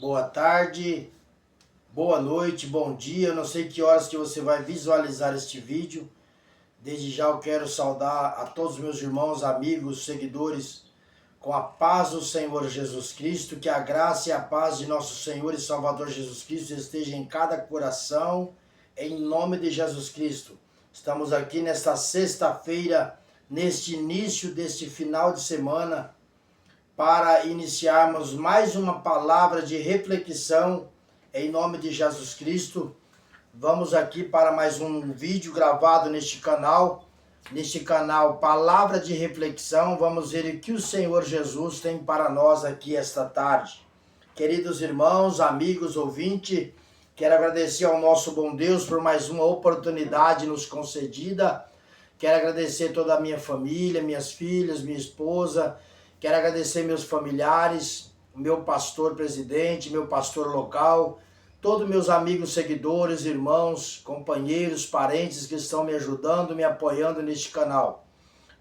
boa tarde, boa noite, bom dia. Eu não sei que horas que você vai visualizar este vídeo. Desde já eu quero saudar a todos os meus irmãos, amigos, seguidores, com a paz do Senhor Jesus Cristo. Que a graça e a paz de nosso Senhor e Salvador Jesus Cristo esteja em cada coração, em nome de Jesus Cristo. Estamos aqui nesta sexta-feira, neste início deste final de semana, para iniciarmos mais uma palavra de reflexão em nome de Jesus Cristo. Vamos aqui para mais um vídeo gravado neste canal Palavra de Reflexão. Vamos ver o que o Senhor Jesus tem para nós aqui esta tarde. Queridos irmãos, amigos, ouvintes, quero agradecer ao nosso bom Deus por mais uma oportunidade nos concedida. Quero agradecer toda a minha família, minhas filhas, minha esposa. Quero agradecer meus familiares, meu pastor presidente, meu pastor local, todos meus amigos, seguidores, irmãos, companheiros, parentes que estão me ajudando, me apoiando neste canal.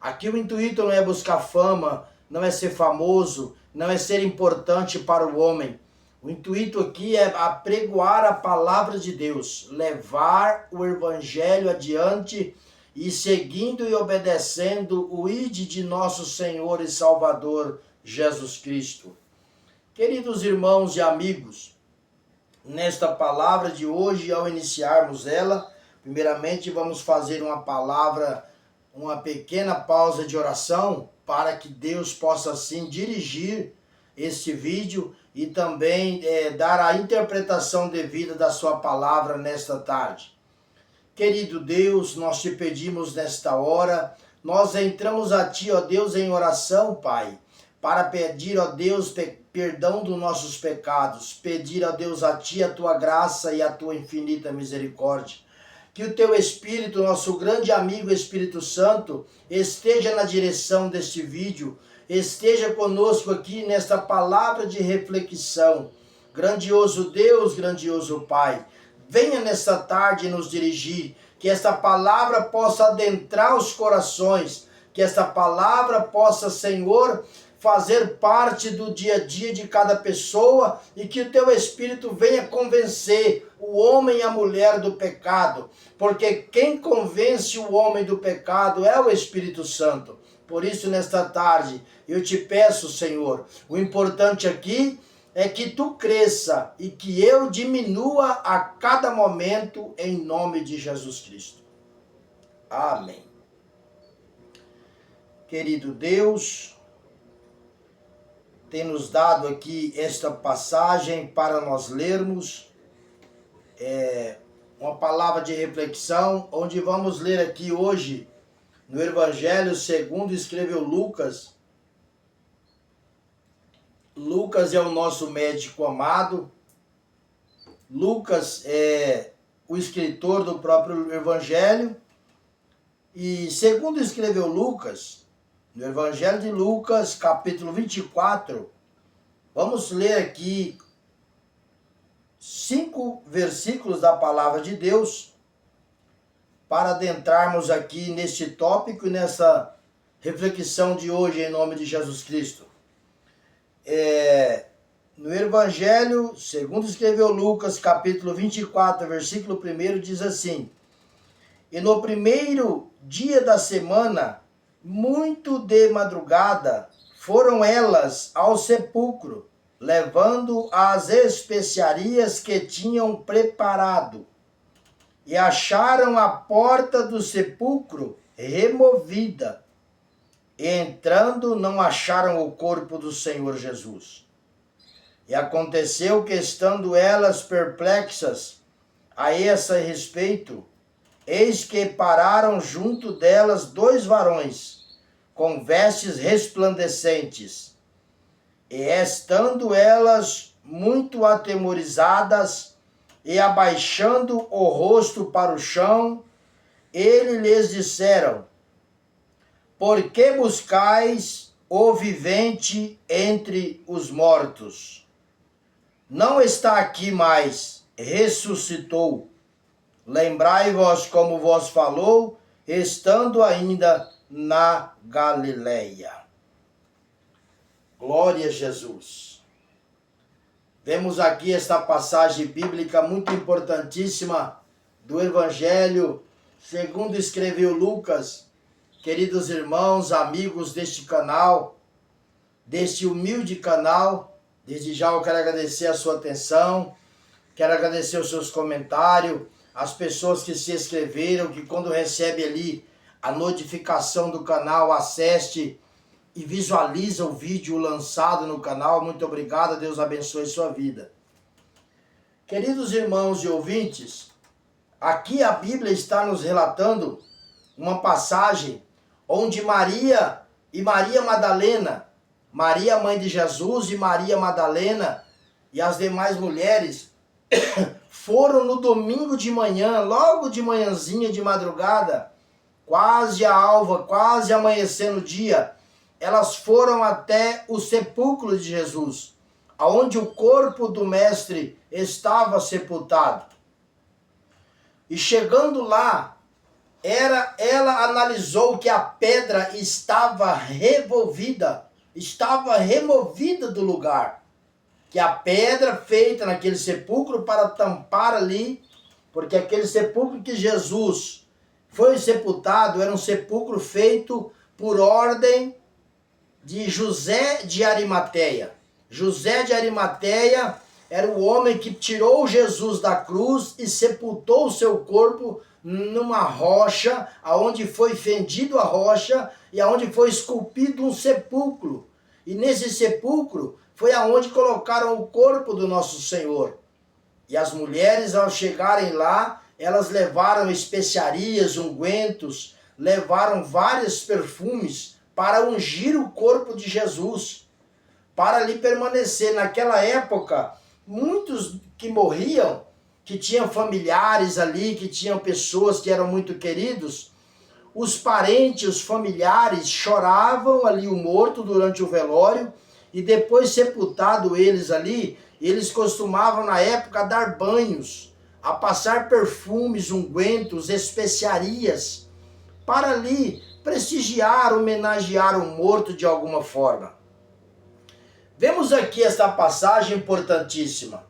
Aqui o intuito não é buscar fama, não é ser famoso, não é ser importante para o homem. O intuito aqui é apregoar a palavra de Deus, levar o evangelho adiante e seguindo e obedecendo o ide de nosso Senhor e Salvador Jesus Cristo. Queridos irmãos e amigos, nesta palavra de hoje, ao iniciarmos ela, primeiramente vamos fazer uma pequena pausa de oração para que Deus possa assim dirigir este vídeo e também dar a interpretação devida da sua palavra nesta tarde. Querido Deus, nós te pedimos nesta hora, nós entramos a Ti, ó Deus, em oração, Pai, para pedir, ó Deus, perdão dos nossos pecados, pedir, ó Deus, a Ti a Tua graça e a Tua infinita misericórdia. Que o Teu Espírito, nosso grande amigo Espírito Santo, esteja na direção deste vídeo, esteja conosco aqui nesta palavra de reflexão. Grandioso Deus, grandioso Pai, venha nesta tarde nos dirigir, que esta palavra possa adentrar os corações, que esta palavra possa, Senhor, fazer parte do dia a dia de cada pessoa e que o Teu Espírito venha convencer o homem e a mulher do pecado, porque quem convence o homem do pecado é o Espírito Santo. Por isso, nesta tarde, eu te peço, Senhor, o importante aqui é que Tu cresça e que eu diminua a cada momento em nome de Jesus Cristo. Amém. Querido Deus, tem nos dado aqui esta passagem para nós lermos, uma palavra de reflexão, onde vamos ler aqui hoje, no Evangelho segundo escreveu Lucas. Lucas é o nosso médico amado. Lucas é o escritor do próprio Evangelho. E segundo escreveu Lucas, no Evangelho de Lucas, capítulo 24, vamos ler aqui 5 versículos da palavra de Deus para adentrarmos aqui neste tópico e nessa reflexão de hoje em nome de Jesus Cristo. No Evangelho, segundo escreveu Lucas, capítulo 24, versículo 1, diz assim: E no primeiro dia da semana, muito de madrugada, foram elas ao sepulcro, levando as especiarias que tinham preparado, e acharam a porta do sepulcro removida. E entrando, não acharam o corpo do Senhor Jesus. E aconteceu que, estando elas perplexas a esse respeito, eis que pararam junto delas 2 varões, com vestes resplandecentes. E estando elas muito atemorizadas, e abaixando o rosto para o chão, ele lhes disseram: Por que buscais o vivente entre os mortos? Não está aqui mais, ressuscitou. Lembrai-vos como vos falou, estando ainda na Galileia. Glória a Jesus. Vemos aqui esta passagem bíblica muito importantíssima do Evangelho, segundo escreveu Lucas. Queridos irmãos, amigos deste canal, deste humilde canal, desde já eu quero agradecer a sua atenção, quero agradecer os seus comentários, as pessoas que se inscreveram, que quando recebe ali a notificação do canal, acesse e visualiza o vídeo lançado no canal. Muito obrigado, Deus abençoe sua vida. Queridos irmãos e ouvintes, aqui a Bíblia está nos relatando uma passagem onde Maria e Maria Madalena, Maria mãe de Jesus e Maria Madalena e as demais mulheres foram no domingo de manhã, logo de manhãzinha de madrugada, quase a alva, quase amanhecendo o dia, elas foram até o sepulcro de Jesus, aonde o corpo do mestre estava sepultado. E chegando lá, ela analisou que a pedra estava removida do lugar. Que a pedra feita naquele sepulcro para tampar ali, porque aquele sepulcro que Jesus foi sepultado era um sepulcro feito por ordem de José de Arimateia. José de Arimateia era o homem que tirou Jesus da cruz e sepultou o seu corpo numa rocha, aonde foi fendido a rocha e aonde foi esculpido um sepulcro. E nesse sepulcro foi aonde colocaram o corpo do nosso Senhor. E as mulheres, ao chegarem lá, elas levaram especiarias, ungüentos, levaram vários perfumes para ungir o corpo de Jesus, para ali permanecer. Naquela época, muitos que morriam, que tinham familiares ali, que tinham pessoas que eram muito queridos, os parentes, os familiares choravam ali o morto durante o velório, e depois sepultado eles ali, eles costumavam na época dar banhos, a passar perfumes, ungüentos, especiarias, para ali prestigiar, homenagear o morto de alguma forma. Vemos aqui esta passagem importantíssima.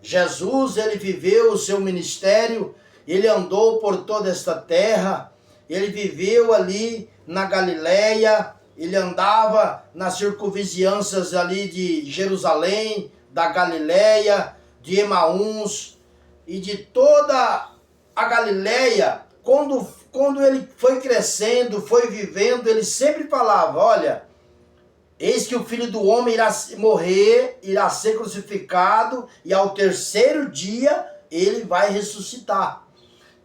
Jesus, ele viveu o seu ministério, ele andou por toda esta terra, ele viveu ali na Galileia, ele andava nas circunvizinhanças ali de Jerusalém, da Galileia, de Emaús e de toda a Galileia. Quando ele foi crescendo, foi vivendo, ele sempre falava, olha, eis que o Filho do Homem irá morrer, irá ser crucificado, e ao terceiro dia ele vai ressuscitar.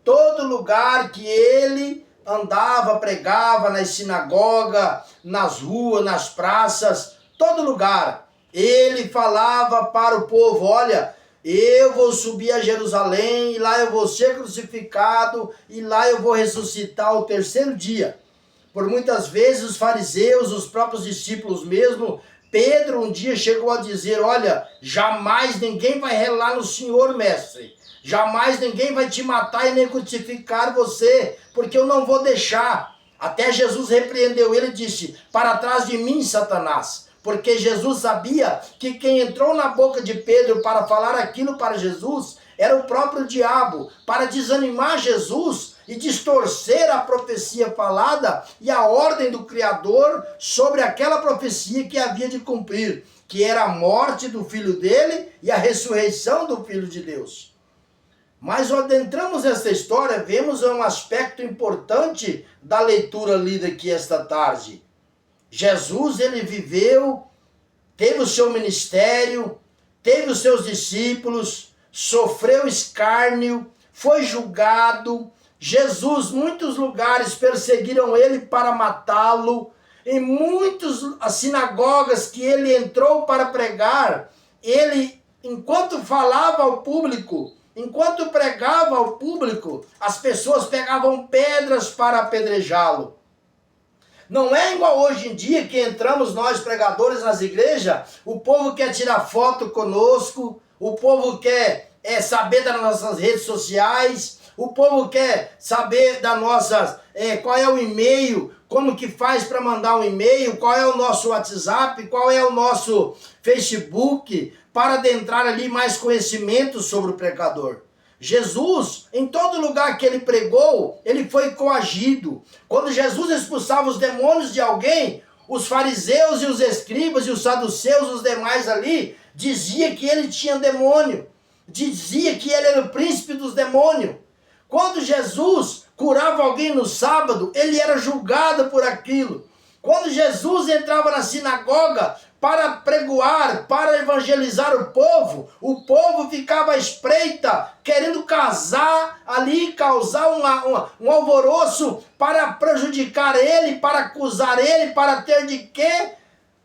Todo lugar que ele andava, pregava, nas sinagogas, nas ruas, nas praças, todo lugar, ele falava para o povo, olha, eu vou subir a Jerusalém, e lá eu vou ser crucificado, e lá eu vou ressuscitar ao terceiro dia. Por muitas vezes os fariseus, os próprios discípulos mesmo, Pedro um dia chegou a dizer, olha, jamais ninguém vai relar no Senhor, mestre. Jamais ninguém vai te matar e nem crucificar você, porque eu não vou deixar. Até Jesus repreendeu ele e disse, para trás de mim, Satanás. Porque Jesus sabia que quem entrou na boca de Pedro para falar aquilo para Jesus era o próprio diabo, para desanimar Jesus e distorcer a profecia falada e a ordem do Criador sobre aquela profecia que havia de cumprir, que era a morte do filho dele e a ressurreição do Filho de Deus. Mas adentramos essa história, vemos um aspecto importante da leitura lida aqui esta tarde. Jesus, ele viveu, teve o seu ministério, teve os seus discípulos, sofreu escárnio, foi julgado. Jesus, muitos lugares perseguiram ele para matá-lo. Em muitas sinagogas que ele entrou para pregar, ele, enquanto falava ao público, enquanto pregava ao público, as pessoas pegavam pedras para apedrejá-lo. Não é igual hoje em dia que entramos nós pregadores nas igrejas, o povo quer tirar foto conosco, o povo quer saber das nossas redes sociais, o povo quer saber da nossas, qual é o e-mail, como que faz para mandar um e-mail, qual é o nosso WhatsApp, qual é o nosso Facebook, para adentrar ali mais conhecimento sobre o pecador. Jesus, em todo lugar que ele pregou, ele foi coagido. Quando Jesus expulsava os demônios de alguém, os fariseus e os escribas e os saduceus, os demais ali, dizia que ele tinha demônio. Dizia que ele era o príncipe dos demônios. Quando Jesus curava alguém no sábado, ele era julgado por aquilo. Quando Jesus entrava na sinagoga para pregoar, para evangelizar o povo ficava à espreita, querendo casar ali, causar um alvoroço para prejudicar ele, para acusar ele, para ter de quê?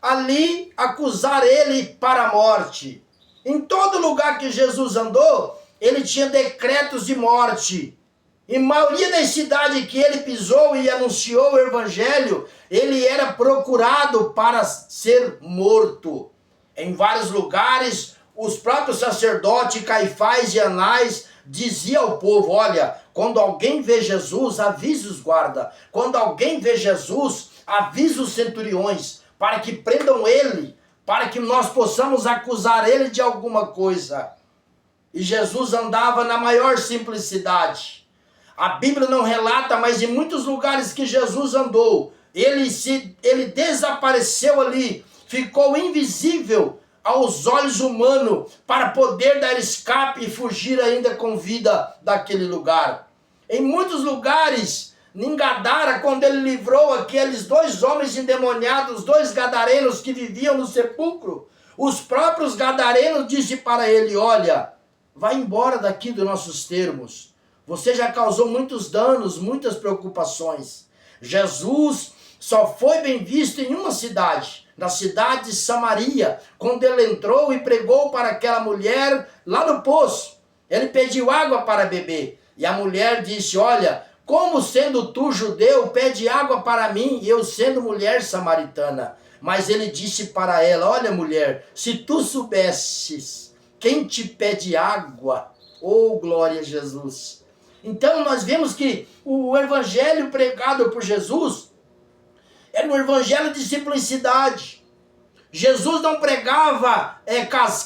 Ali acusar ele para a morte. Em todo lugar que Jesus andou, ele tinha decretos de morte. Em maioria das cidades que ele pisou e anunciou o evangelho, ele era procurado para ser morto. Em vários lugares, os próprios sacerdotes Caifás e Anás diziam ao povo: olha, quando alguém vê Jesus, avise os guardas. Quando alguém vê Jesus, avise os centuriões, para que prendam ele, para que nós possamos acusar ele de alguma coisa. E Jesus andava na maior simplicidade. A Bíblia não relata, mas em muitos lugares que Jesus andou, ele desapareceu ali, ficou invisível aos olhos humanos para poder dar escape e fugir ainda com vida daquele lugar. Em muitos lugares, em Gadara, quando ele livrou aqueles 2 homens endemoniados, 2 gadarenos que viviam no sepulcro, os próprios gadarenos disseram para ele: olha, vai embora daqui dos nossos termos. Você já causou muitos danos, muitas preocupações. Jesus só foi bem visto em uma cidade, na cidade de Samaria, quando ele entrou e pregou para aquela mulher lá no poço. Ele pediu água para beber. E a mulher disse: olha, como sendo tu judeu, pede água para mim, e eu sendo mulher samaritana? Mas ele disse para ela: olha, mulher, se tu soubesses quem te pede água, oh glória a Jesus. Então nós vemos que o evangelho pregado por Jesus era um evangelho de simplicidade. Jesus não pregava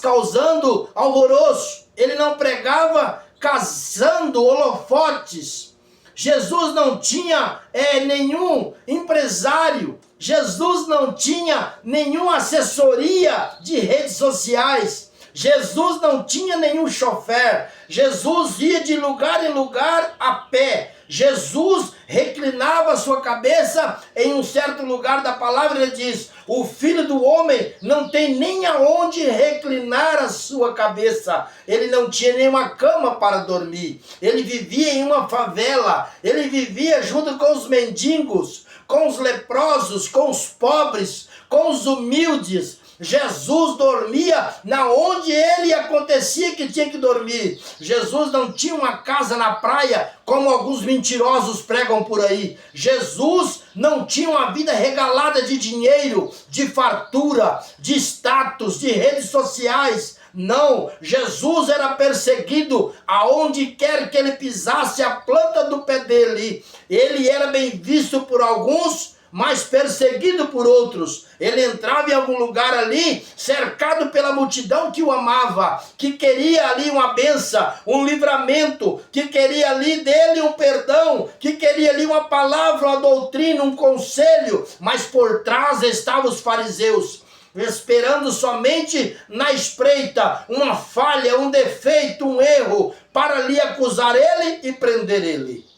causando alvoroço. Ele não pregava causando holofotes. Jesus não tinha nenhum empresário. Jesus não tinha nenhuma assessoria de redes sociais. Jesus não tinha nenhum chofer. Jesus ia de lugar em lugar a pé. Jesus reclinava a sua cabeça em um certo lugar da palavra. Ele diz: o Filho do Homem não tem nem aonde reclinar a sua cabeça. Ele não tinha nenhuma cama para dormir. Ele vivia em uma favela. Ele vivia junto com os mendigos, com os leprosos, com os pobres, com os humildes. Jesus dormia na onde ele acontecia que tinha que dormir. Jesus não tinha uma casa na praia, como alguns mentirosos pregam por aí. Jesus não tinha uma vida regalada de dinheiro, de fartura, de status, de redes sociais. Não, Jesus era perseguido aonde quer que ele pisasse a planta do pé dele. Ele era bem visto por alguns, mas perseguido por outros. Ele entrava em algum lugar ali, cercado pela multidão que o amava, que queria ali uma bênção, um livramento, que queria ali dele um perdão, que queria ali uma palavra, uma doutrina, um conselho, mas por trás estavam os fariseus, esperando somente na espreita uma falha, um defeito, um erro, para lhe acusar ele e prender ele.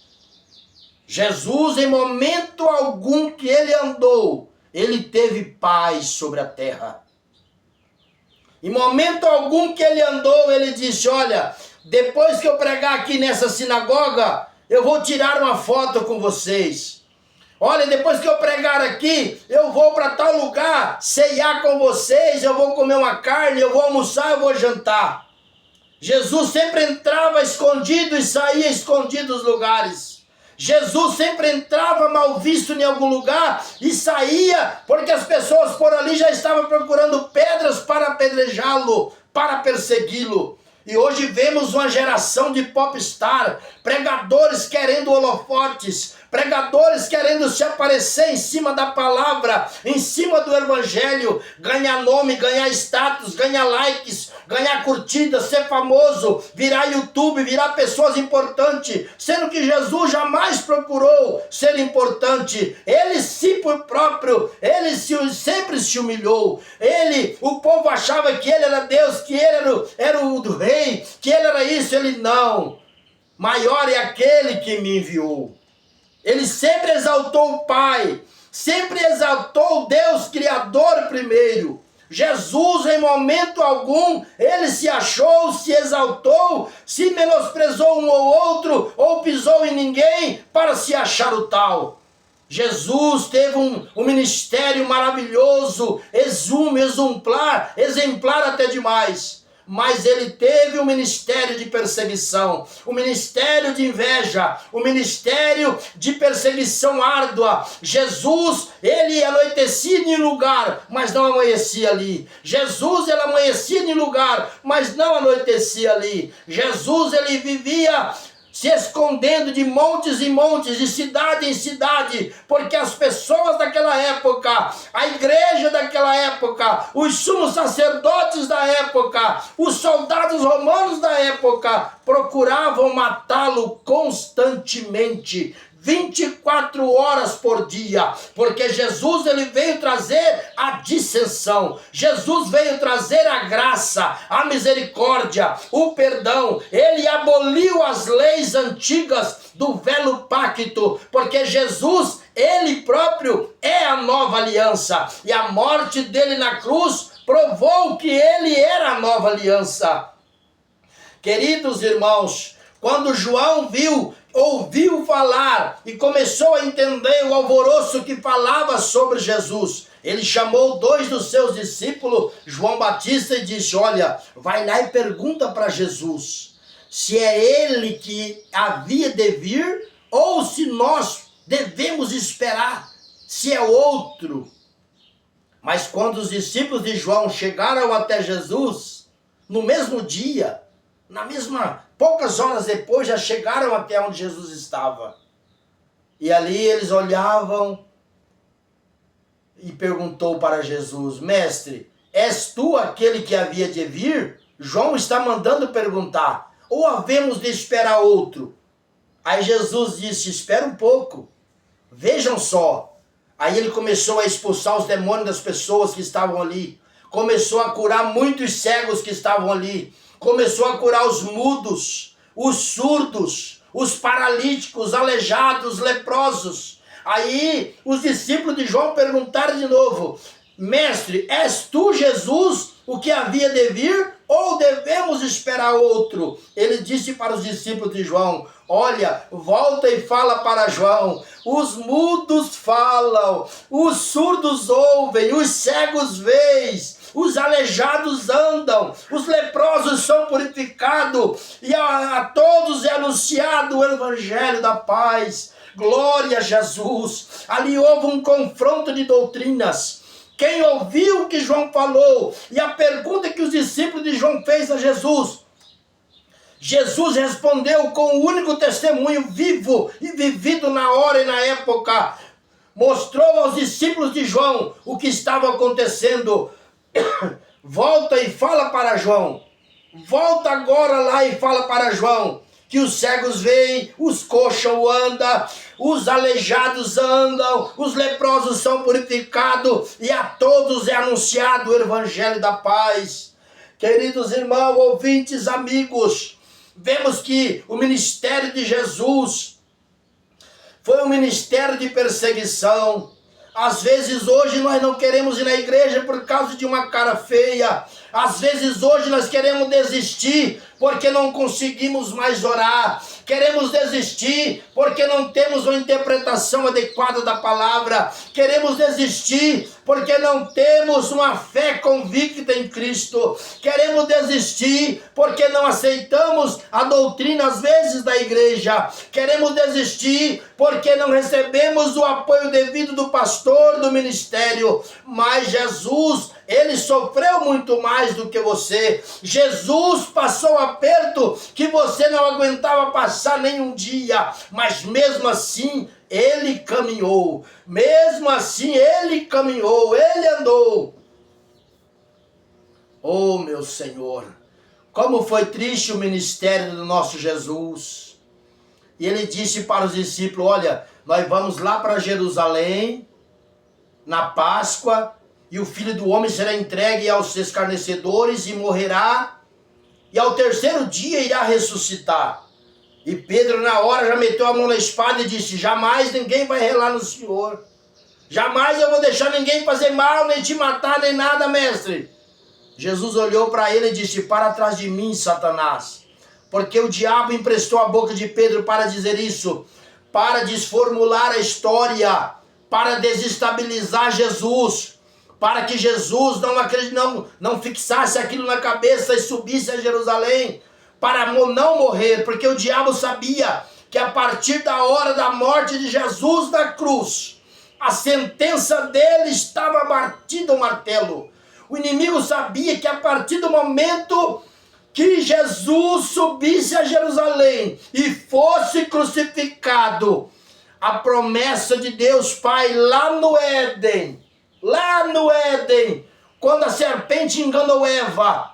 Jesus, em momento algum que ele andou, ele teve paz sobre a terra. Em momento algum que ele andou, ele disse: olha, depois que eu pregar aqui nessa sinagoga, eu vou tirar uma foto com vocês. Olha, depois que eu pregar aqui, eu vou para tal lugar, ceiar com vocês, eu vou comer uma carne, eu vou almoçar, eu vou jantar. Jesus sempre entrava escondido e saía escondido dos lugares. Jesus sempre entrava mal visto em algum lugar e saía, porque as pessoas por ali já estavam procurando pedras para apedrejá-lo, para persegui-lo. E hoje vemos uma geração de popstar, pregadores querendo holofotes, pregadores querendo se aparecer em cima da palavra, em cima do evangelho, ganhar nome, ganhar status, ganhar likes, ganhar curtidas, ser famoso, virar YouTube, virar pessoas importantes, sendo que Jesus jamais procurou ser importante. Ele si por próprio, ele sempre se humilhou. O povo achava que ele era Deus, que ele era o rei, que ele era isso, ele não. Maior é aquele que me enviou. Ele sempre exaltou o Pai, sempre exaltou o Deus Criador primeiro. Jesus, em momento algum, ele se achou, se exaltou, se menosprezou um ou outro, ou pisou em ninguém para se achar o tal. Jesus teve um ministério maravilhoso, exemplar até demais. Mas ele teve um ministério de perseguição, um ministério de inveja, um ministério de perseguição árdua. Jesus, ele anoitecia em lugar, mas não amanhecia ali. Jesus, ele amanhecia em lugar, mas não anoitecia ali. Jesus, ele vivia se escondendo de montes em montes, de cidade em cidade, porque as pessoas daquela época, a igreja daquela época, os sumos sacerdotes da época, os soldados romanos da época, procuravam matá-lo constantemente, 24 horas por dia, porque Jesus, ele veio trazer a dissensão, Jesus veio trazer a graça, a misericórdia, o perdão. Ele aboliu as leis antigas do velho pacto, porque Jesus, ele próprio é a nova aliança, e a morte dele na cruz provou que ele era a nova aliança. Queridos irmãos, quando João ouviu falar e começou a entender o alvoroço que falava sobre Jesus, ele chamou 2 dos seus discípulos, João Batista, e disse: olha, vai lá e pergunta para Jesus se é ele que havia de vir ou se nós devemos esperar, se é outro. Mas quando os discípulos de João chegaram até Jesus, no mesmo dia, poucas horas depois, já chegaram até onde Jesus estava. E ali eles olhavam e perguntou para Jesus: mestre, és tu aquele que havia de vir? João está mandando perguntar, ou havemos de esperar outro? Aí Jesus disse: espera um pouco, vejam só. Aí ele começou a expulsar os demônios das pessoas que estavam ali, começou a curar muitos cegos que estavam ali, começou a curar os mudos, os surdos, os paralíticos, os aleijados, leprosos. Aí os discípulos de João perguntaram de novo: mestre, és tu Jesus, o que havia de vir, ou devemos esperar outro? Ele disse para os discípulos de João: olha, volta e fala para João, os mudos falam, os surdos ouvem, os cegos veem, os aleijados andam, os leprosos são purificados, e a todos é anunciado o evangelho da paz. Glória a Jesus. Ali houve um confronto de doutrinas. Quem ouviu o que João falou e a pergunta que os discípulos de João fez a Jesus, Jesus respondeu com o único testemunho vivo e vivido na hora e na época. Mostrou aos discípulos de João o que estava acontecendo. Volta e fala para João. Volta agora lá e fala para João que os cegos veem, os coxos andam, os aleijados andam, os leprosos são purificados e a todos é anunciado o evangelho da paz. Queridos irmãos, ouvintes, amigos, vemos que o ministério de Jesus foi um ministério de perseguição. Às vezes hoje nós não queremos ir na igreja por causa de uma cara feia. Às vezes hoje nós queremos desistir porque não conseguimos mais orar. Queremos desistir porque não temos uma interpretação adequada da palavra. Queremos desistir porque não temos uma fé convicta em Cristo. Queremos desistir porque não aceitamos a doutrina às vezes da igreja. Queremos desistir porque não recebemos o apoio devido do pastor, do ministério. Mas Jesus, ele sofreu muito mais do que você. Jesus passou aperto que você não aguentava passar nem um dia, mas mesmo assim ele caminhou. Mesmo assim, ele caminhou, ele andou. Oh, meu Senhor, como foi triste o ministério do nosso Jesus. E ele disse para os discípulos, olha, nós vamos lá para Jerusalém, na Páscoa, e o Filho do Homem será entregue aos escarnecedores e morrerá, e ao terceiro dia irá ressuscitar. E Pedro na hora já meteu a mão na espada e disse, jamais ninguém vai relar no Senhor. Jamais eu vou deixar ninguém fazer mal, nem te matar, nem nada, mestre. Jesus olhou para ele e disse, para trás de mim, Satanás. Porque o diabo emprestou a boca de Pedro para dizer isso, para desformular a história, para desestabilizar Jesus, para que Jesus não fixasse aquilo na cabeça e subisse a Jerusalém, para não morrer, porque o diabo sabia que a partir da hora da morte de Jesus na cruz, a sentença dele estava batida o martelo. O inimigo sabia que a partir do momento que Jesus subisse a Jerusalém e fosse crucificado, a promessa de Deus Pai lá no Éden, quando a serpente enganou Eva,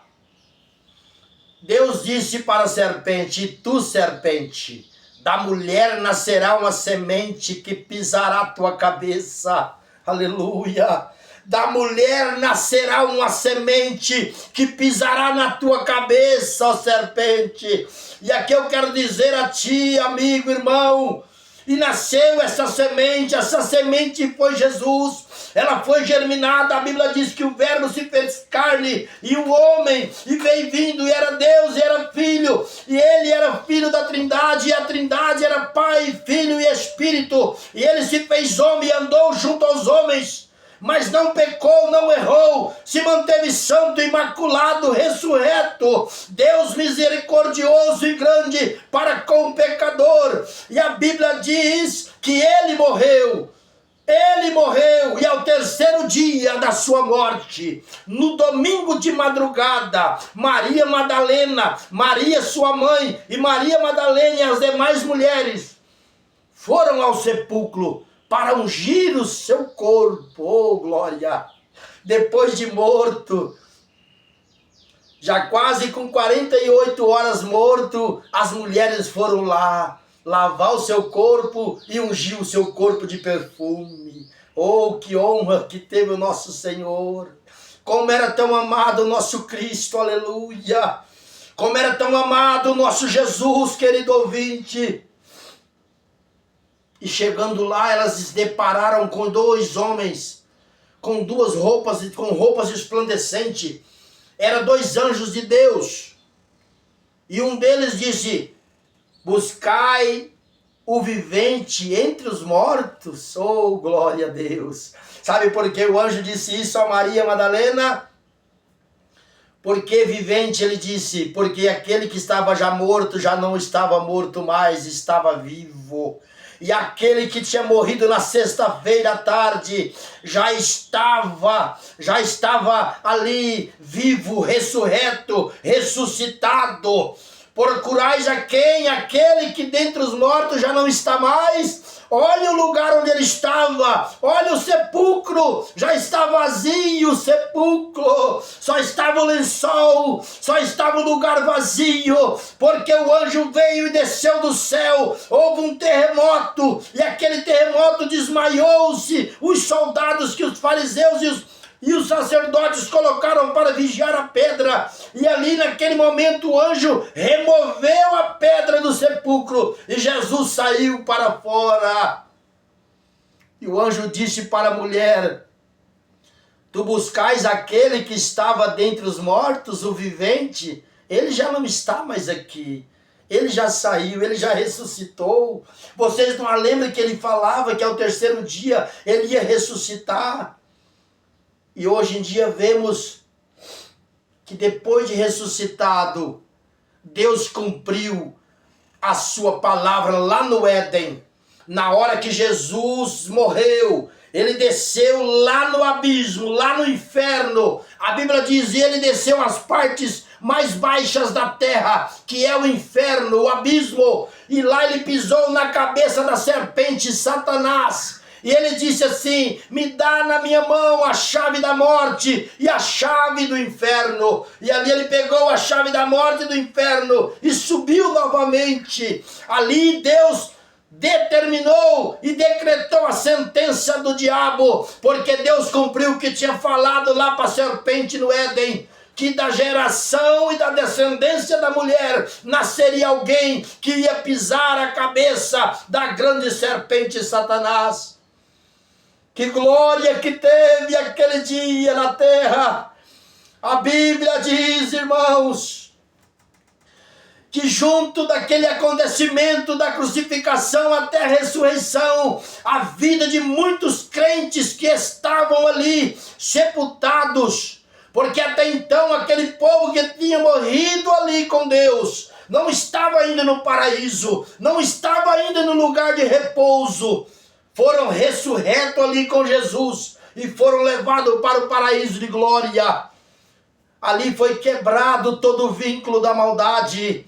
Deus disse para a serpente, e tu, serpente, da mulher nascerá uma semente que pisará a tua cabeça. Aleluia! Da mulher nascerá uma semente que pisará na tua cabeça, ó serpente. E aqui eu quero dizer a ti, amigo, irmão, e nasceu essa semente foi Jesus, ela foi germinada, a Bíblia diz que o verbo se fez carne, e o homem, e veio vindo, e era Deus, e era Filho, e ele era Filho da Trindade, e a Trindade era Pai, Filho e Espírito, e ele se fez homem e andou junto aos homens, mas não pecou, não errou, se manteve santo, imaculado, ressurreto, Deus misericordioso e grande para com o pecador. E a Bíblia diz que ele morreu, e ao terceiro dia da sua morte, no domingo de madrugada, Maria Madalena, Maria sua mãe, e Maria Madalena e as demais mulheres foram ao sepulcro para ungir o seu corpo, oh glória, depois de morto, já quase com 48 horas morto, as mulheres foram lá, lavar o seu corpo e ungir o seu corpo de perfume. Oh, que honra que teve o nosso Senhor, como era tão amado o nosso Cristo, aleluia, como era tão amado o nosso Jesus, querido ouvinte. E chegando lá, elas se depararam com dois homens, com roupas resplandecentes. Eram dois anjos de Deus. E um deles disse, buscai o vivente entre os mortos. Oh, glória a Deus. Sabe por que o anjo disse isso a Maria Madalena? Porque vivente, ele disse, porque aquele que estava já morto, já não estava morto mais, estava vivo. E aquele que tinha morrido na sexta-feira à tarde já estava ali vivo, ressurreto, ressuscitado. Procurais a quem? Aquele que dentre os mortos já não está mais. Olha o lugar onde ele estava, olha o sepulcro, já está vazio o sepulcro, só estava o lençol, só estava o lugar vazio, porque o anjo veio e desceu do céu, houve um terremoto, e aquele terremoto desmaiou-se os soldados que os fariseus e os sacerdotes colocaram para vigiar a pedra, e ali naquele momento o anjo removeu a pedra do sepulcro, e Jesus saiu para fora. E o anjo disse para a mulher, tu buscais aquele que estava dentre os mortos, o vivente, ele já não está mais aqui. Ele já saiu, ele já ressuscitou. Vocês não lembram que ele falava que ao terceiro dia ele ia ressuscitar? E hoje em dia vemos que depois de ressuscitado, Deus cumpriu a sua palavra lá no Éden. Na hora que Jesus morreu, ele desceu lá no abismo, lá no inferno. A Bíblia diz, ele desceu às partes mais baixas da terra, que é o inferno, o abismo, e lá ele pisou na cabeça da serpente Satanás. E ele disse assim: me dá na minha mão a chave da morte e a chave do inferno. E ali ele pegou a chave da morte e do inferno e subiu novamente. Ali Deus determinou e decretou a sentença do diabo, porque Deus cumpriu o que tinha falado lá para a serpente no Éden, que da geração e da descendência da mulher nasceria alguém que ia pisar a cabeça da grande serpente Satanás. Que glória que teve aquele dia na terra! A Bíblia diz, irmãos, que junto daquele acontecimento da crucificação até a ressurreição, a vida de muitos crentes que estavam ali sepultados, porque até então aquele povo que tinha morrido ali com Deus não estava ainda no paraíso, não estava ainda no lugar de repouso, foram ressurretos ali com Jesus e foram levados para o paraíso de glória. Ali foi quebrado todo o vínculo da maldade.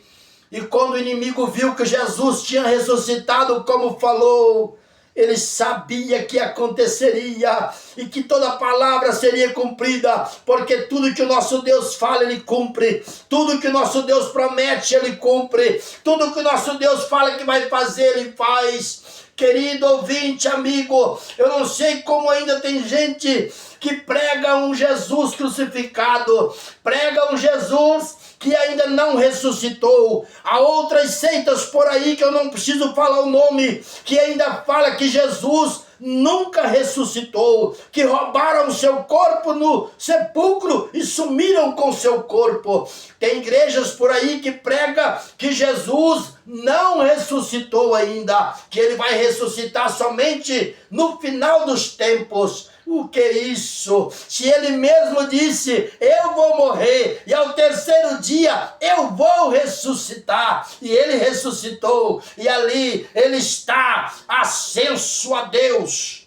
E quando o inimigo viu que Jesus tinha ressuscitado, como falou, ele sabia que aconteceria e que toda palavra seria cumprida, porque tudo que o nosso Deus fala, ele cumpre. Tudo que o nosso Deus promete, ele cumpre. Tudo que o nosso Deus fala que vai fazer, ele faz. Querido ouvinte, amigo, eu não sei como ainda tem gente que prega um Jesus crucificado, prega um Jesus que ainda não ressuscitou. Há outras seitas por aí que eu não preciso falar o nome, que ainda fala que Jesus nunca ressuscitou, que roubaram seu corpo no sepulcro e sumiram com seu corpo. Tem igrejas por aí que prega que Jesus não ressuscitou ainda, que ele vai ressuscitar somente no final dos tempos. O que é isso? Se ele mesmo disse, eu vou morrer e ao terceiro dia eu vou ressuscitar. E ele ressuscitou e ali ele está ascenso a Deus.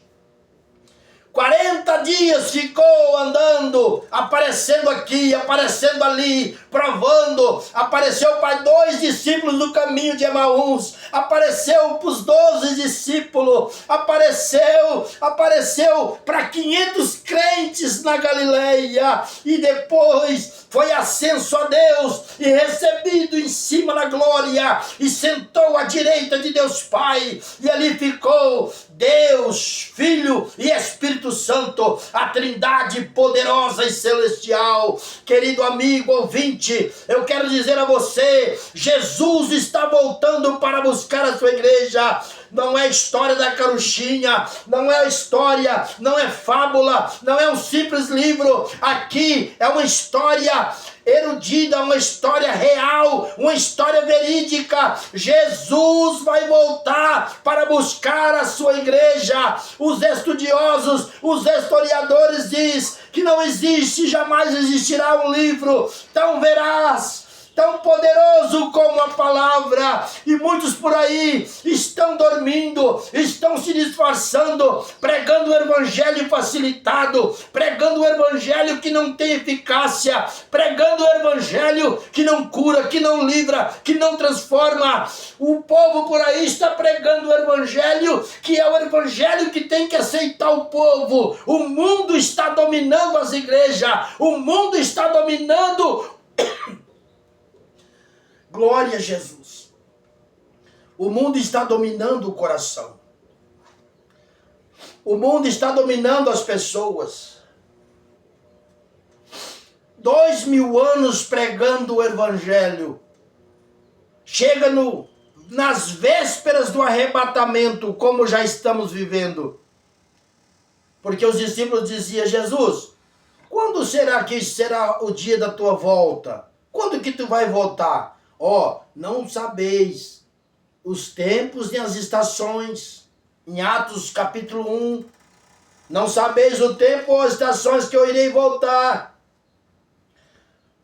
40 dias ficou andando, aparecendo aqui, aparecendo ali, provando. Apareceu para 2 discípulos no caminho de Emaús, apareceu para os 12 discípulos, apareceu para 500 crentes na Galileia, e depois foi ascenso a Deus e recebido em cima da glória, e sentou à direita de Deus Pai, e ali ficou Deus, Filho e Espírito Santo, a trindade poderosa e celestial. Querido amigo ouvinte, eu quero dizer a você, Jesus está voltando para buscar a sua igreja. Não é história da carochinha, não é história, não é fábula, não é um simples livro. Aqui é uma história erudita, uma história real, uma história verídica. Jesus vai voltar para buscar a sua igreja. Os estudiosos, os historiadores dizem que não existe, jamais existirá um livro tão veraz, tão poderoso como a palavra. E muitos por aí estão dormindo, estão se disfarçando, pregando o evangelho facilitado, pregando o evangelho que não tem eficácia, pregando o evangelho que não cura, que não livra, que não transforma. O povo por aí está pregando o evangelho que é o evangelho que tem que aceitar o povo. O mundo está dominando as igrejas, o mundo está dominando. Glória a Jesus. O mundo está dominando o coração. O mundo está dominando as pessoas. 2000 anos pregando o evangelho. Chega nas vésperas do arrebatamento, como já estamos vivendo. Porque os discípulos diziam, Jesus, quando será que será o dia da tua volta? Quando que tu vai voltar? Não sabeis os tempos nem as estações. Em Atos capítulo 1. Não sabeis o tempo ou as estações que eu irei voltar.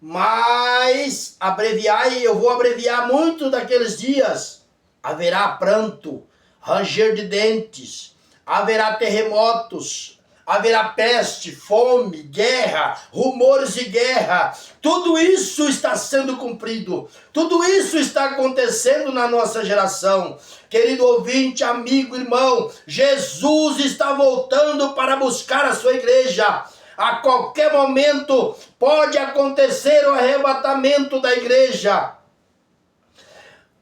Mas abreviai, eu vou abreviar muito daqueles dias. Haverá pranto, ranger de dentes, haverá terremotos, haverá peste, fome, guerra, rumores de guerra. Tudo isso está sendo cumprido. Tudo isso está acontecendo na nossa geração. Querido ouvinte, amigo, irmão, Jesus está voltando para buscar a sua igreja. A qualquer momento pode acontecer o arrebatamento da igreja.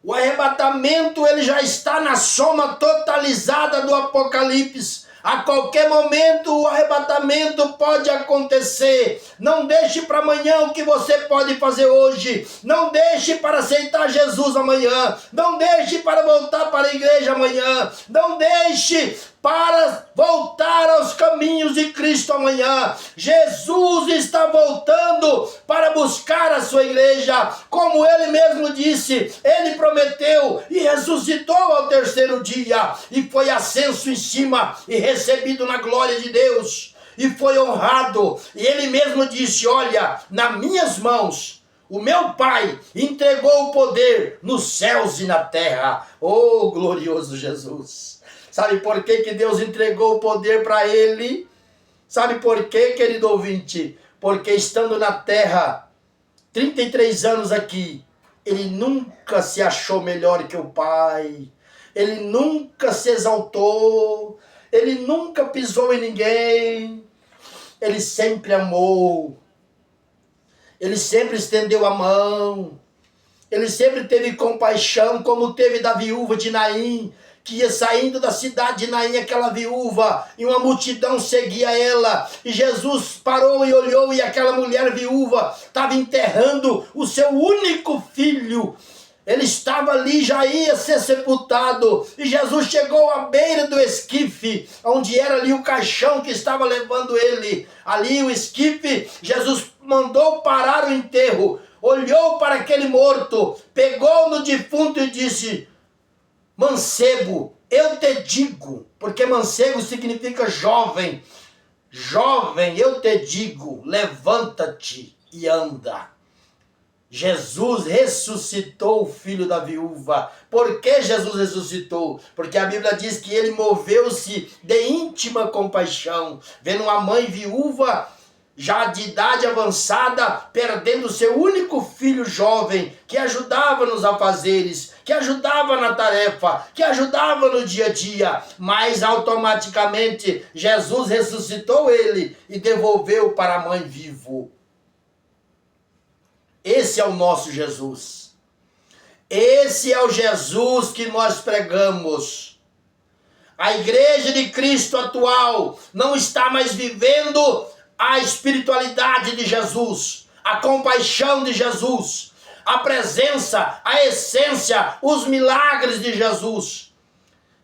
O arrebatamento ele já está na soma totalizada do Apocalipse. A qualquer momento o arrebatamento pode acontecer. Não deixe para amanhã o que você pode fazer hoje. Não deixe para aceitar Jesus amanhã. Não deixe para voltar para a igreja amanhã. Não deixe para voltar aos caminhos de Cristo amanhã. Jesus está voltando para buscar a sua igreja. Como ele mesmo disse, ele prometeu e ressuscitou ao terceiro dia. E foi ascenso em cima e recebido na glória de Deus. E foi honrado. E ele mesmo disse, olha, nas minhas mãos o meu Pai entregou o poder nos céus e na terra. Oh, glorioso Jesus! Sabe por que Deus entregou o poder para ele? Sabe por quê, querido ouvinte? Porque estando na terra, 33 anos aqui, ele nunca se achou melhor que o Pai. Ele nunca se exaltou. Ele nunca pisou em ninguém. Ele sempre amou. Ele sempre estendeu a mão. Ele sempre teve compaixão, como teve da viúva de Naim, que ia saindo da cidade de Naim, aquela viúva, e uma multidão seguia ela, e Jesus parou e olhou, e aquela mulher viúva estava enterrando o seu único filho. Ele estava ali, já ia ser sepultado, e Jesus chegou à beira do esquife, onde era ali o caixão que estava levando ele. Ali o esquife, Jesus mandou parar o enterro, olhou para aquele morto, pegou no defunto e disse, mancebo, eu te digo, porque mancebo significa jovem. Jovem, eu te digo, levanta-te e anda. Jesus ressuscitou o filho da viúva. Por que Jesus ressuscitou? Porque a Bíblia diz que ele moveu-se de íntima compaixão, vendo uma mãe viúva, já de idade avançada, perdendo seu único filho jovem, que ajudava nos afazeres, que ajudava na tarefa, que ajudava no dia a dia, mas automaticamente Jesus ressuscitou ele e devolveu para a mãe vivo. Esse é o nosso Jesus. Esse é o Jesus que nós pregamos. A igreja de Cristo atual não está mais vivendo a espiritualidade de Jesus, a compaixão de Jesus, a presença, a essência, os milagres de Jesus.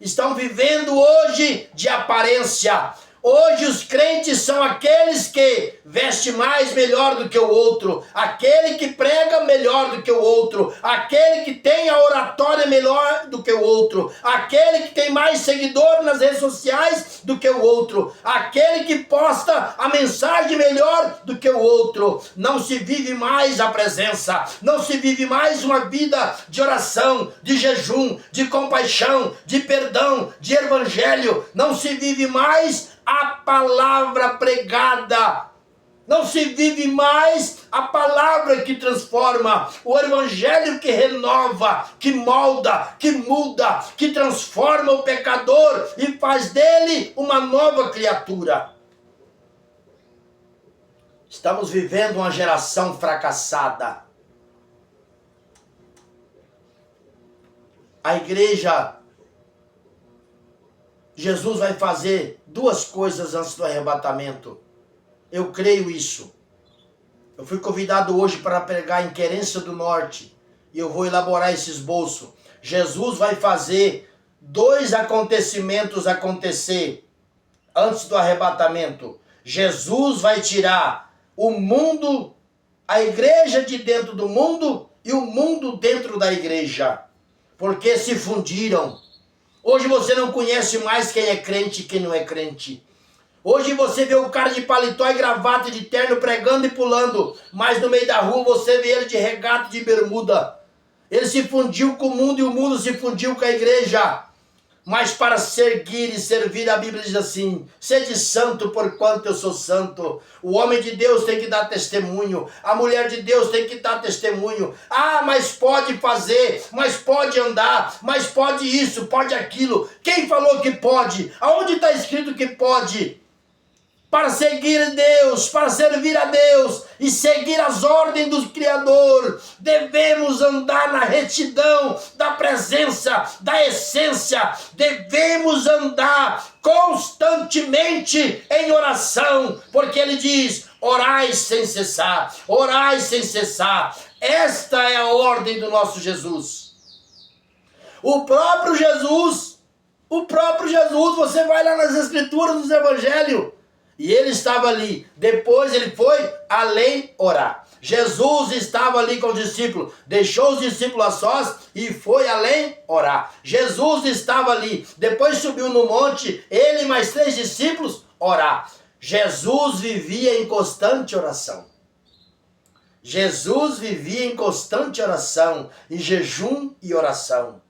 Estão vivendo hoje de aparência. Hoje os crentes são aqueles que vestem mais melhor do que o outro, aquele que prega melhor do que o outro, aquele que tem a oratória melhor do que o outro, aquele que tem mais seguidor nas redes sociais do que o outro, aquele que posta a mensagem melhor do que o outro. Não se vive mais a presença, não se vive mais uma vida de oração, de jejum, de compaixão, de perdão, de evangelho, não se vive mais a palavra pregada. Não se vive mais a palavra que transforma, o evangelho que renova, que molda, que muda, que transforma o pecador e faz dele uma nova criatura. Estamos vivendo uma geração fracassada. A igreja, Jesus vai fazer duas coisas antes do arrebatamento. Eu creio isso. Eu fui convidado hoje para pregar em Querência do Norte e eu vou elaborar esse esboço. Jesus vai fazer dois acontecimentos acontecer antes do arrebatamento. Jesus vai tirar o mundo, a igreja de dentro do mundo e o mundo dentro da igreja, porque se fundiram. Hoje você não conhece mais quem é crente e quem não é crente. Hoje você vê o cara de paletó e gravata e de terno pregando e pulando, mas no meio da rua você vê ele de regata e de bermuda. Ele se fundiu com o mundo e o mundo se fundiu com a igreja. Mas para seguir e servir, a Bíblia diz assim: sede santo porquanto eu sou santo. O homem de Deus tem que dar testemunho, a mulher de Deus tem que dar testemunho. Ah, mas pode fazer, mas pode andar, mas pode isso, pode aquilo. Quem falou que pode? Aonde está escrito que pode? Para seguir Deus, para servir a Deus e seguir as ordens do Criador, devemos andar na retidão da presença, da essência, devemos andar constantemente em oração, porque ele diz: orai sem cessar, orai sem cessar. Esta é a ordem do nosso Jesus. O próprio Jesus, você vai lá nas Escrituras, nos Evangelhos, e ele estava ali. Depois ele foi além orar. Jesus estava ali com os discípulos, deixou os discípulos a sós e foi além orar. Jesus estava ali, depois subiu no monte, ele e mais 3 discípulos orar. Jesus vivia em constante oração. Jesus vivia em constante oração, em jejum e oração.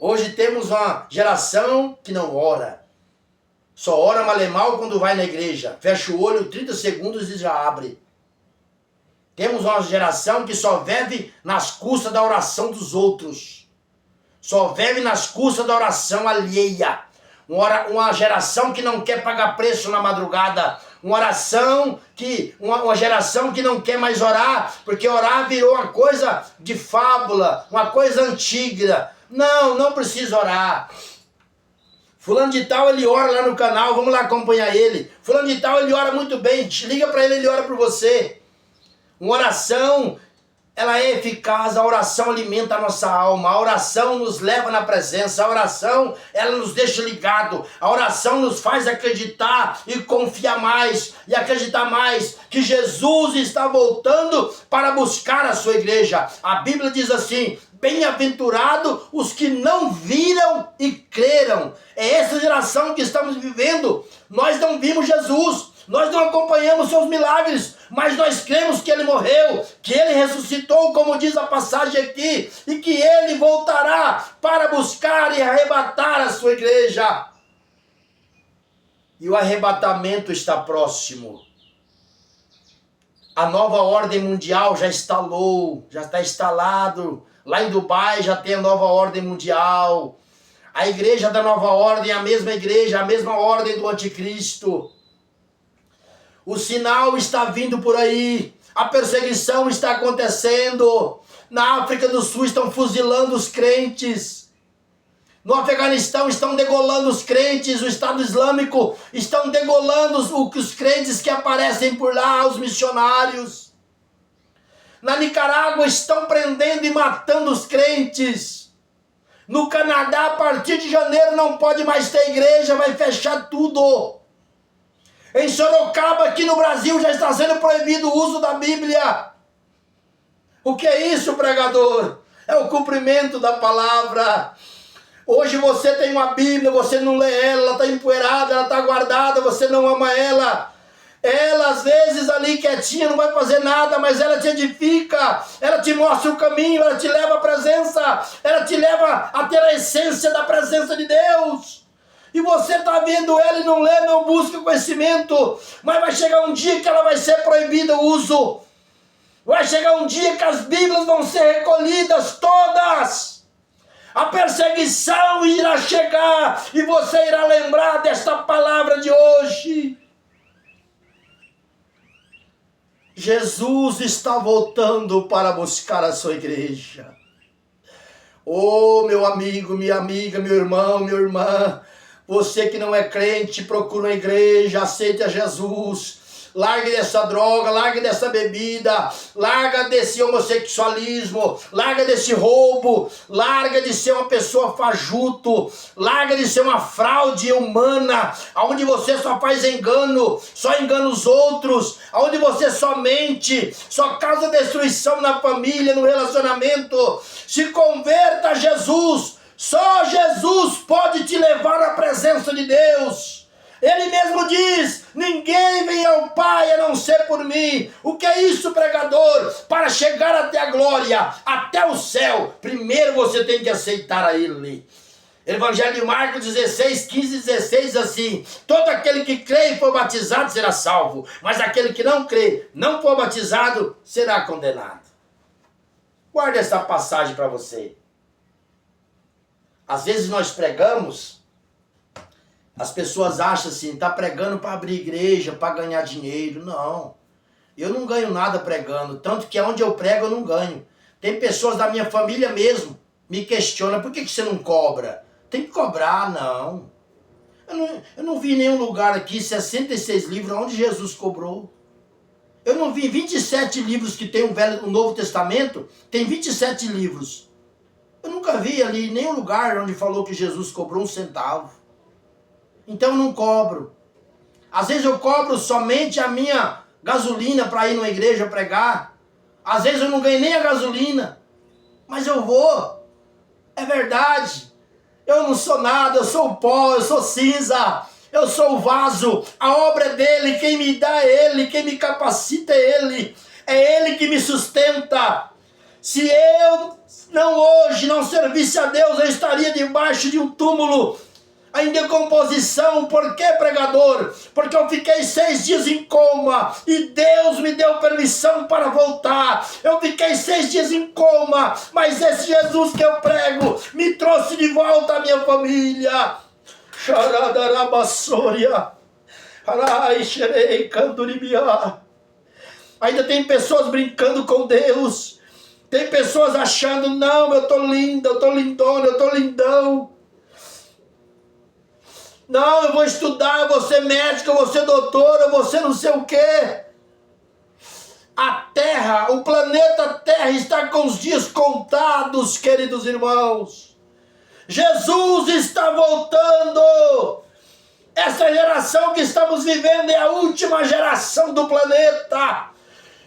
Hoje temos uma geração que não ora. Só ora malemal quando vai na igreja. Fecha o olho 30 segundos e já abre. Temos uma geração que só vive nas custas da oração dos outros. Só vive nas custas da oração alheia. Uma geração que não quer pagar preço na madrugada. Uma geração que não quer mais orar, porque orar virou uma coisa de fábula, uma coisa antiga. Não precisa orar. Fulano de tal, ele ora lá no canal, vamos lá acompanhar ele. Fulano de tal, ele ora muito bem, liga para ele, ele ora por você. Uma oração, ela é eficaz, a oração alimenta a nossa alma, a oração nos leva na presença, a oração, ela nos deixa ligado, a oração nos faz acreditar e confiar mais, e acreditar mais que Jesus está voltando para buscar a sua igreja. A Bíblia diz assim: bem-aventurado os que não viram e creram. É essa geração que estamos vivendo. Nós não vimos Jesus, nós não acompanhamos seus milagres, mas nós cremos que ele morreu, que ele ressuscitou, como diz a passagem aqui, e que ele voltará para buscar e arrebatar a sua igreja. E o arrebatamento está próximo. A nova ordem mundial já instalou, já está instalado. Lá em Dubai já tem a nova ordem mundial. A igreja da nova ordem é a mesma igreja, a mesma ordem do anticristo. O sinal está vindo por aí. A perseguição está acontecendo. Na África do Sul estão fuzilando os crentes. No Afeganistão estão degolando os crentes. O Estado Islâmico estão degolando os crentes que aparecem por lá, os missionários. Na Nicarágua estão prendendo e matando os crentes. No Canadá, a partir de janeiro, não pode mais ter igreja, vai fechar tudo. Em Sorocaba, aqui no Brasil, já está sendo proibido o uso da Bíblia. O que é isso, pregador? É o cumprimento da palavra. Hoje você tem uma Bíblia, você não lê ela está empoeirada, ela está guardada, você não ama ela. Ela, às vezes, ali quietinha, não vai fazer nada, mas ela te edifica, ela te mostra o caminho, ela te leva à presença, ela te leva a ter a essência da presença de Deus. E você está vendo ela e não lê, não busca conhecimento, mas vai chegar um dia que ela vai ser proibida o uso. Vai chegar um dia que as Bíblias vão ser recolhidas todas. A perseguição irá chegar e você irá lembrar desta palavra de hoje. Jesus está voltando para buscar a sua igreja. Oh, meu amigo, minha amiga, meu irmão, minha irmã, você que não é crente, procura uma igreja, aceite a Jesus. Largue dessa droga, largue dessa bebida, larga desse homossexualismo, larga desse roubo, larga de ser uma pessoa fajuto, larga de ser uma fraude humana, onde você só faz engano, só engana os outros, onde você só mente, só causa destruição na família, no relacionamento. Se converta a Jesus, só Jesus pode te levar à presença de Deus. Ele mesmo diz: ninguém vem ao Pai a não ser por mim. O que é isso, pregador? Para chegar até a glória, até o céu, primeiro você tem que aceitar a Ele. Evangelho de Marcos 16, 15 e 16, assim: todo aquele que crê e for batizado será salvo, mas aquele que não crê, não for batizado, será condenado. Guarde essa passagem para você. Às vezes nós pregamos, as pessoas acham assim, está pregando para abrir igreja, para ganhar dinheiro. Não, eu não ganho nada pregando, tanto que onde eu prego eu não ganho. Tem pessoas da minha família mesmo, me questionam, por que você não cobra? Tem que cobrar, não. Eu não vi em nenhum lugar aqui 66 livros onde Jesus cobrou. Eu não vi 27 livros que tem o Novo Testamento, tem 27 livros. Eu nunca vi ali em nenhum lugar onde falou que Jesus cobrou 1 centavo. Então eu não cobro. Às vezes eu cobro somente a minha gasolina para ir numa igreja pregar. Às vezes eu não ganho nem a gasolina, mas eu vou. É verdade. Eu não sou nada, eu sou o pó, eu sou cinza, eu sou o vaso. A obra é dele, quem me dá é ele, quem me capacita é ele que me sustenta. Se eu hoje não servisse a Deus, eu estaria debaixo de um túmulo em decomposição. Por que, pregador? Porque eu fiquei 6 dias em coma e Deus me deu permissão para voltar. Eu fiquei 6 dias em coma, mas esse Jesus que eu prego me trouxe de volta a minha família. Ainda tem pessoas brincando com Deus. Tem pessoas achando, não, eu tô linda, eu tô lindona, eu tô lindão. Não, eu vou estudar, eu vou ser médico, eu vou ser doutor, eu vou ser não sei o quê. A Terra, o planeta Terra está com os dias contados, queridos irmãos. Jesus está voltando. Essa geração que estamos vivendo é a última geração do planeta.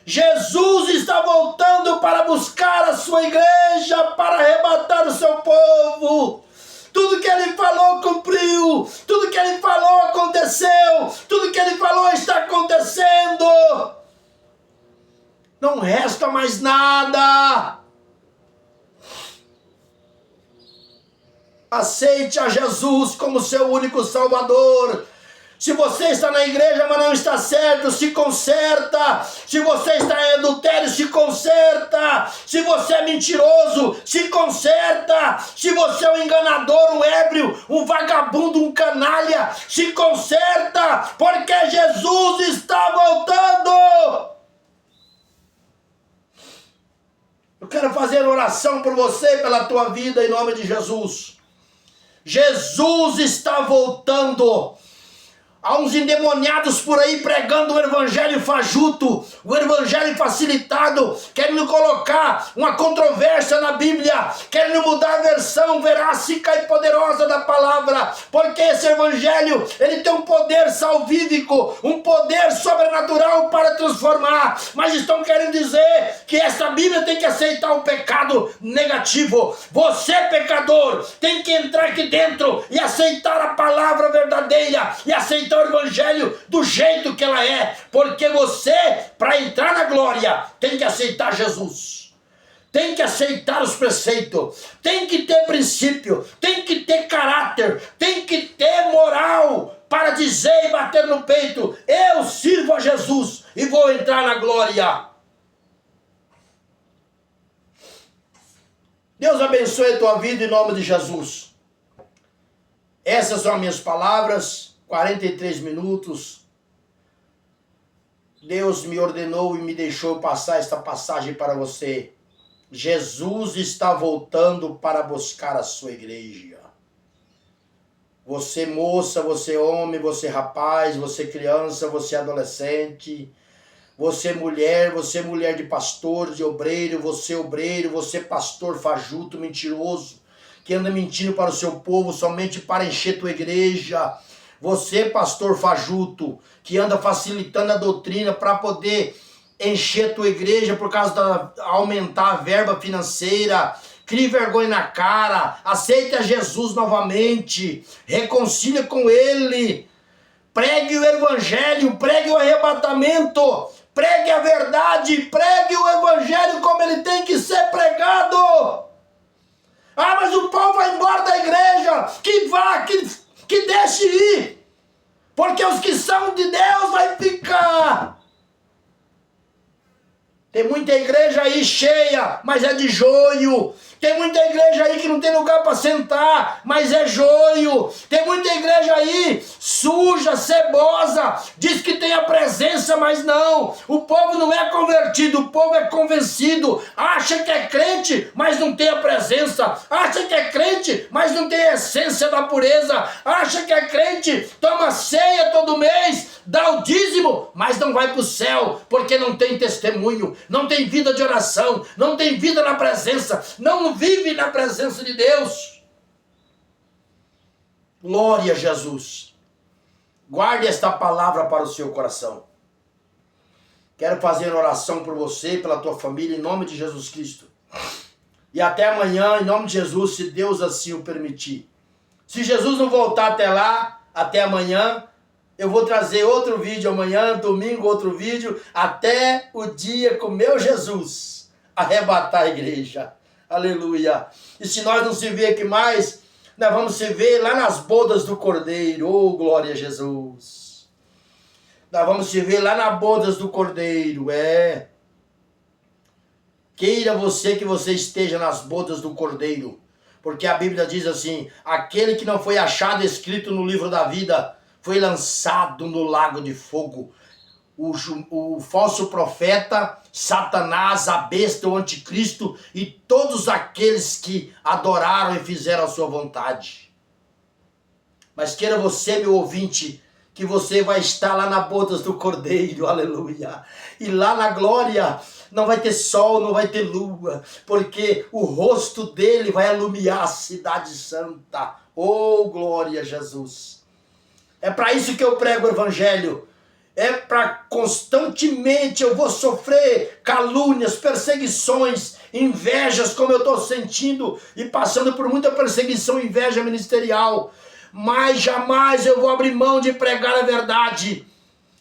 Jesus está voltando para buscar a sua igreja, para arrebatar o seu povo. Tudo que ele falou cumpriu, tudo que ele falou aconteceu, tudo que ele falou está acontecendo. Não resta mais nada. Aceite a Jesus como seu único Salvador. Se você está na igreja, mas não está certo, se conserta. Se você está em adultério, se conserta. Se você é mentiroso, se conserta. Se você é um enganador, um ébrio, um vagabundo, um canalha, se conserta, porque Jesus está voltando. Eu quero fazer oração por você, pela tua vida, em nome de Jesus. Jesus está voltando. Há uns endemoniados por aí pregando o evangelho fajuto, o evangelho facilitado, querendo colocar uma controvérsia na Bíblia, querendo mudar a versão verácica e poderosa da palavra, porque esse evangelho, ele tem um poder salvífico, um poder sobrenatural para transformar, mas estão querendo dizer que essa Bíblia tem que aceitar o pecado negativo. Você, pecador, tem que entrar aqui dentro e aceitar a palavra verdadeira e aceitar o evangelho do jeito que ela é, porque você, para entrar na glória, tem que aceitar Jesus, tem que aceitar os preceitos, tem que ter princípio, tem que ter caráter, tem que ter moral para dizer e bater no peito: eu sirvo a Jesus e vou entrar na glória. Deus abençoe a tua vida em nome de Jesus. Essas são as minhas palavras. 43 minutos, Deus me ordenou e me deixou passar esta passagem para você. Jesus está voltando para buscar a sua igreja. Você moça, você homem, você rapaz, você criança, você adolescente, você mulher de pastor, de obreiro, você pastor fajuto, mentiroso, que anda mentindo para o seu povo somente para encher tua igreja. Você, pastor fajuto, que anda facilitando a doutrina para poder encher tua igreja por causa de aumentar a verba financeira. Crie vergonha na cara, aceite a Jesus novamente, reconcilia com Ele, pregue o evangelho, pregue o arrebatamento, pregue a verdade, pregue o evangelho como ele tem que ser pregado. Ah, mas o povo vai embora da igreja, que vá, que deixe ir. Porque os que são de Deus vai ficar. Tem muita igreja aí cheia, mas é de joio. Tem muita igreja aí que não tem lugar para sentar, mas é joio. Tem muita igreja aí suja, cebosa, diz que tem a presença, mas não. O povo não é convertido, o povo é convencido. Acha que é crente, mas não tem a presença. Acha que é crente, mas não tem a essência da pureza. Acha que é crente, toma ceia todo mês, dá o dízimo, mas não vai para o céu, porque não tem testemunho, não tem vida de oração, não tem vida na presença, não vive na presença de Deus. Glória a Jesus. Guarde esta palavra para o seu coração. Quero fazer oração por você, pela tua família, em nome de Jesus Cristo. E até amanhã, em nome de Jesus, se Deus assim o permitir. Se Jesus não voltar até lá, até amanhã, eu vou trazer outro vídeo amanhã, domingo, outro vídeo, até o dia com meu Jesus arrebatar a igreja. Aleluia. E se nós não se ver aqui mais, nós vamos se ver lá nas bodas do Cordeiro. Oh, glória a Jesus. Nós vamos se ver lá nas bodas do Cordeiro, Queira você que você esteja nas bodas do Cordeiro. Porque a Bíblia diz assim, aquele que não foi achado escrito no livro da vida, foi lançado no lago de fogo. O falso profeta, Satanás, a besta, o anticristo e todos aqueles que adoraram e fizeram a sua vontade. Mas queira você, meu ouvinte, que você vai estar lá na bodas do Cordeiro, aleluia. E lá na glória não vai ter sol, não vai ter lua, porque o rosto dele vai alumiar a cidade santa. Oh, glória a Jesus. É para isso que eu prego o evangelho. É para constantemente eu vou sofrer calúnias, perseguições, invejas, como eu estou sentindo e passando por muita perseguição e inveja ministerial. Mas jamais eu vou abrir mão de pregar a verdade.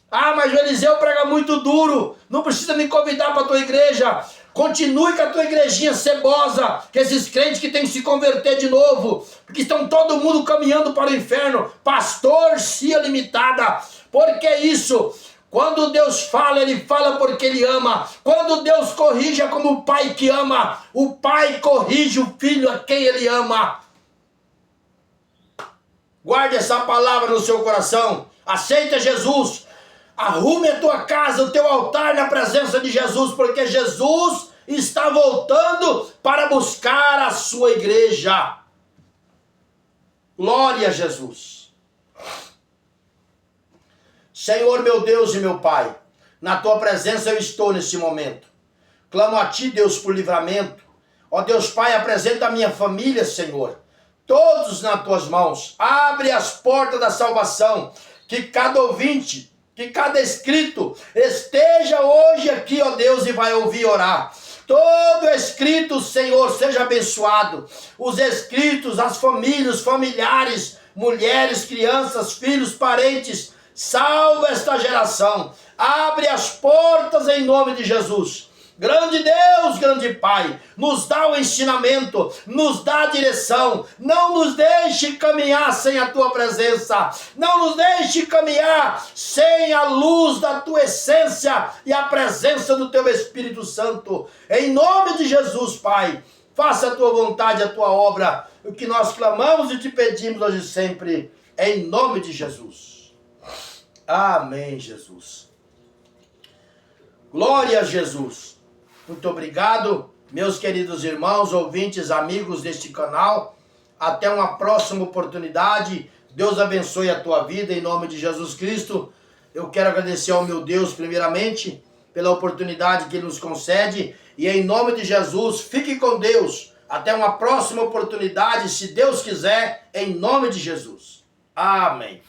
Ah, mas o Eliseu prega muito duro. Não precisa me convidar para a tua igreja. Continue com a tua igrejinha cebosa, que esses crentes que têm que se converter de novo, porque estão todo mundo caminhando para o inferno. Pastor, cia limitada. Por que isso? Quando Deus fala, Ele fala porque Ele ama. Quando Deus corrige, é como o pai que ama. O pai corrige o filho a quem Ele ama. Guarde essa palavra no seu coração. Aceita Jesus. Arrume a tua casa, o teu altar na presença de Jesus, porque Jesus está voltando para buscar a sua igreja. Glória a Jesus. Senhor, meu Deus e meu Pai, na tua presença eu estou nesse momento. Clamo a ti, Deus, por livramento. Ó Deus Pai, apresenta a minha família, Senhor. Todos nas tuas mãos. Abre as portas da salvação. Que cada ouvinte, que cada inscrito esteja hoje aqui, ó Deus, e vai ouvir orar. Todo inscrito, Senhor, seja abençoado. Os inscritos, as famílias, os familiares, mulheres, crianças, filhos, parentes. Salva esta geração. Abre as portas em nome de Jesus. Grande Deus, grande Pai, nos dá o ensinamento, nos dá a direção. Não nos deixe caminhar sem a tua presença. Não nos deixe caminhar sem a luz da tua essência e a presença do teu Espírito Santo. Em nome de Jesus, Pai, faça a tua vontade, a tua obra. O que nós clamamos e te pedimos hoje e sempre, em nome de Jesus. Amém, Jesus. Glória a Jesus. Muito obrigado, meus queridos irmãos, ouvintes, amigos deste canal. Até uma próxima oportunidade. Deus abençoe a tua vida em nome de Jesus Cristo. Eu quero agradecer ao meu Deus, primeiramente, pela oportunidade que Ele nos concede. E em nome de Jesus, fique com Deus. Até uma próxima oportunidade, se Deus quiser, em nome de Jesus. Amém.